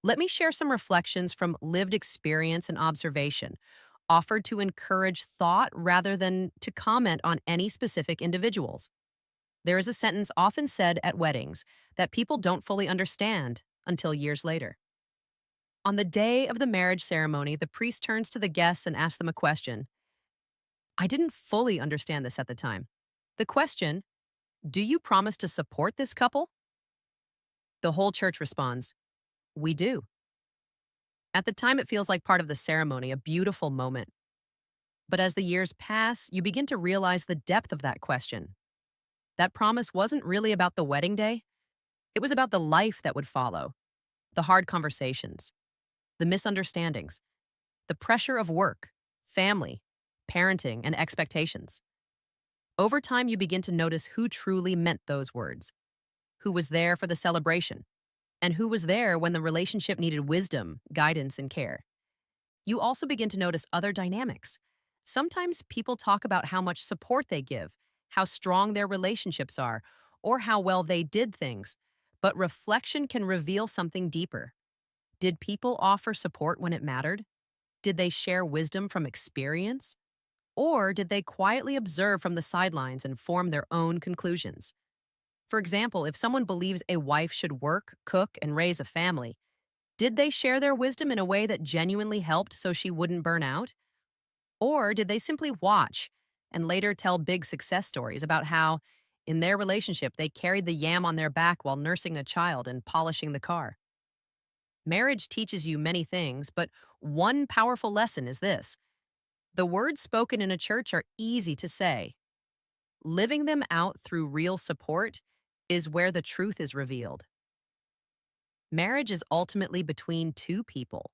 Let me share some reflections from lived experience and observation, offered to encourage thought rather than to comment on any specific individuals. There is a sentence often said at weddings that people don't fully understand until years later. On the day of the marriage ceremony, the priest turns to the guests and asks them a question. I didn't fully understand this at the time. The question, do you promise to support this couple? The whole church responds, we do. At the time, it feels like part of the ceremony, a beautiful moment. But as the years pass, you begin to realize the depth of that question. That promise wasn't really about the wedding day, it was about the life that would follow, the hard conversations, the misunderstandings, the pressure of work, family, parenting, and expectations. Over time, you begin to notice who truly meant those words, who was there for the celebration, and who was there when the relationship needed wisdom, guidance, and care. You also begin to notice other dynamics. Sometimes people talk about how much support they give, how strong their relationships are, or how well they did things. But reflection can reveal something deeper. Did people offer support when it mattered? Did they share wisdom from experience? Or did they quietly observe from the sidelines and form their own conclusions? For example, if someone believes a wife should work, cook, and raise a family, did they share their wisdom in a way that genuinely helped so she wouldn't burn out? Or did they simply watch and later tell big success stories about how, in their relationship, they carried the yam on their back while nursing a child and polishing the car? Marriage teaches you many things, but one powerful lesson is this. The words spoken in a church are easy to say. Living them out through real support is where the truth is revealed. Marriage is ultimately between two people.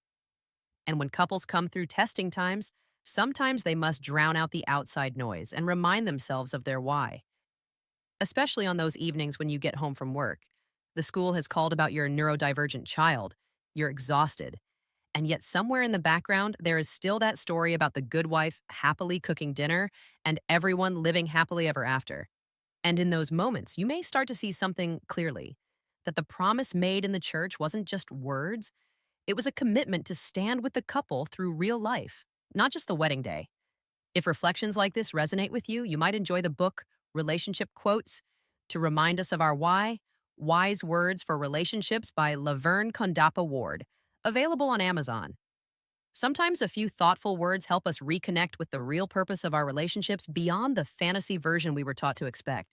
And when couples come through testing times, sometimes they must drown out the outside noise and remind themselves of their why. Especially on those evenings when you get home from work. The school has called about your neurodivergent child. You're exhausted. And yet, somewhere in the background, there is still that story about the good wife happily cooking dinner and everyone living happily ever after. And in those moments, you may start to see something clearly that the promise made in the church wasn't just words, it was a commitment to stand with the couple through real life, not just the wedding day. If reflections like this resonate with you, you might enjoy the book Relationship Quotes to remind us of our why, Wise Words for Relationships by Laverne DappaWard, available on Amazon. Sometimes a few thoughtful words help us reconnect with the real purpose of our relationships beyond the fantasy version we were taught to expect.